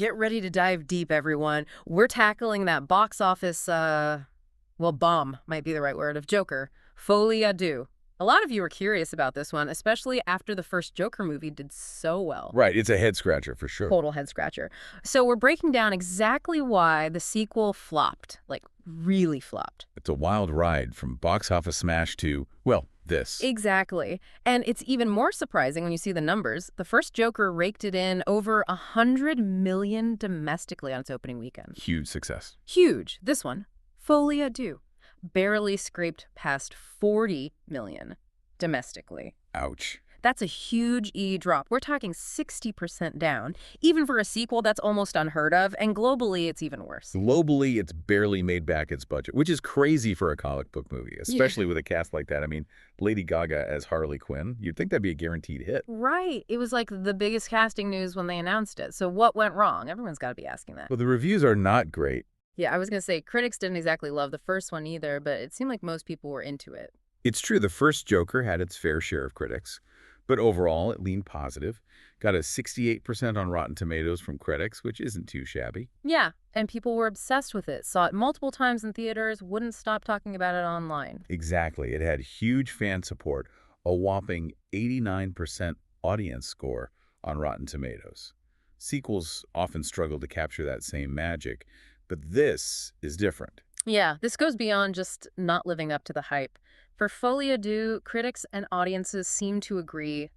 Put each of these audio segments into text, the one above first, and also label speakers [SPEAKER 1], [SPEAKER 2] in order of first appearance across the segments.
[SPEAKER 1] Get ready to dive deep, everyone. We're tackling that box office, bomb might be the right word, of Joker. Folie à deux. A lot of you were curious about this one, especially after the first Joker movie did so well.
[SPEAKER 2] Right, it's a head-scratcher for sure.
[SPEAKER 1] Total head scratcher. So we're breaking down exactly why the sequel flopped, like really flopped.
[SPEAKER 2] It's a wild ride from box office smash to, well, this.
[SPEAKER 1] Exactly. And it's even more surprising when you see the numbers. The first Joker raked it in over $100 million domestically on its opening weekend.
[SPEAKER 2] Huge success.
[SPEAKER 1] Huge. This one, Folie à deux, barely scraped past $40 million domestically.
[SPEAKER 2] Ouch.
[SPEAKER 1] That's a huge E drop. We're talking 60% down. Even for a sequel, that's almost unheard of, and globally, it's even worse.
[SPEAKER 2] Globally, it's barely made back its budget, which is crazy for a comic book movie, especially with a cast like that. I mean, Lady Gaga as Harley Quinn, you'd think that'd be a guaranteed hit.
[SPEAKER 1] Right. It was like the biggest casting news when they announced it. So what went wrong? Everyone's got to be asking that.
[SPEAKER 2] Well, the reviews are not great.
[SPEAKER 1] Yeah, I was going to say critics didn't exactly love the first one either, but it seemed like most people were into it.
[SPEAKER 2] It's true, the first Joker had its fair share of critics, but overall, it leaned positive. Got a 68% on Rotten Tomatoes from critics, which isn't too shabby.
[SPEAKER 1] Yeah, and people were obsessed with it, saw it multiple times in theaters, wouldn't stop talking about it online.
[SPEAKER 2] Exactly. It had huge fan support, a whopping 89% audience score on Rotten Tomatoes. Sequels often struggle to capture that same magic, but this is different.
[SPEAKER 1] Yeah, this goes beyond just not living up to the hype. For Folie à deux, critics and audiences seem to agree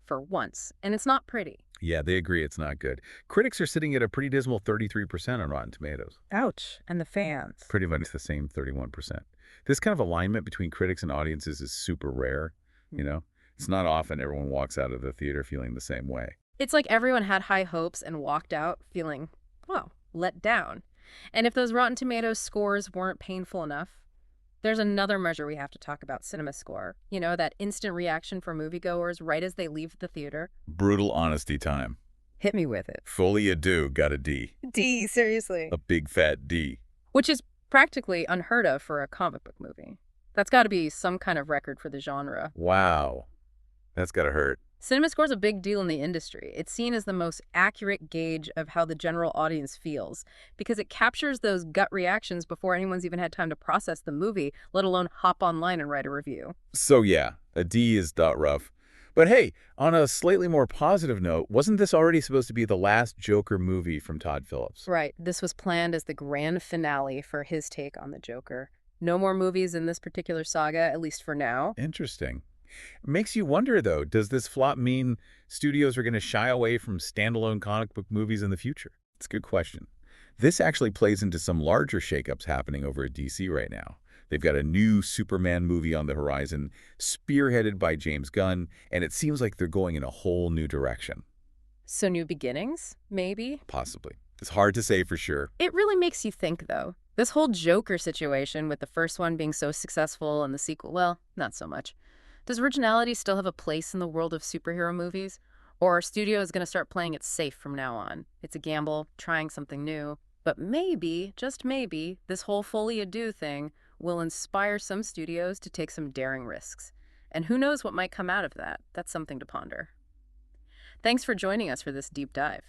[SPEAKER 1] for once, and it's not pretty.
[SPEAKER 2] Yeah, they agree it's not good. Critics are sitting at a pretty dismal 33% on Rotten Tomatoes.
[SPEAKER 1] Ouch. And the fans?
[SPEAKER 2] Pretty much the same 31%. This kind of alignment between critics and audiences is super rare, you know? It's not often everyone walks out of the theater feeling the same way.
[SPEAKER 1] It's like everyone had high hopes and walked out feeling, well, let down. And if those Rotten Tomatoes scores weren't painful enough, there's another measure we have to talk about, cinema score. You know, that instant reaction for moviegoers right as they leave the theater.
[SPEAKER 2] Brutal honesty time.
[SPEAKER 1] Hit me with it.
[SPEAKER 2] Folie à deux got a D.
[SPEAKER 1] D, seriously.
[SPEAKER 2] A big fat D.
[SPEAKER 1] Which is practically unheard of for a comic book movie. That's got to be some kind of record for the genre.
[SPEAKER 2] Wow. That's gotta hurt.
[SPEAKER 1] Cinema score's a big deal in the industry. It's seen as the most accurate gauge of how the general audience feels because it captures those gut reactions before anyone's even had time to process the movie, let alone hop online and write a review.
[SPEAKER 2] So yeah, a D is rough. But hey, on a slightly more positive note, wasn't this already supposed to be the last Joker movie from Todd Phillips?
[SPEAKER 1] Right. This was planned as the grand finale for his take on the Joker. No more movies in this particular saga, at least for now.
[SPEAKER 2] Interesting. Makes you wonder, though, does this flop mean studios are going to shy away from standalone comic book movies in the future? It's a good question. This actually plays into some larger shakeups happening over at DC right now. They've got a new Superman movie on the horizon, spearheaded by James Gunn, and it seems like they're going in a whole new direction.
[SPEAKER 1] So new beginnings, maybe?
[SPEAKER 2] Possibly. It's hard to say for sure.
[SPEAKER 1] It really makes you think, though. This whole Joker situation with the first one being so successful and the sequel, well, not so much. Does originality still have a place in the world of superhero movies? Or are studios going to start playing it safe from now on? It's a gamble, trying something new. But maybe, just maybe, this whole Folie à deux thing will inspire some studios to take some daring risks. And who knows what might come out of that? That's something to ponder. Thanks for joining us for this deep dive.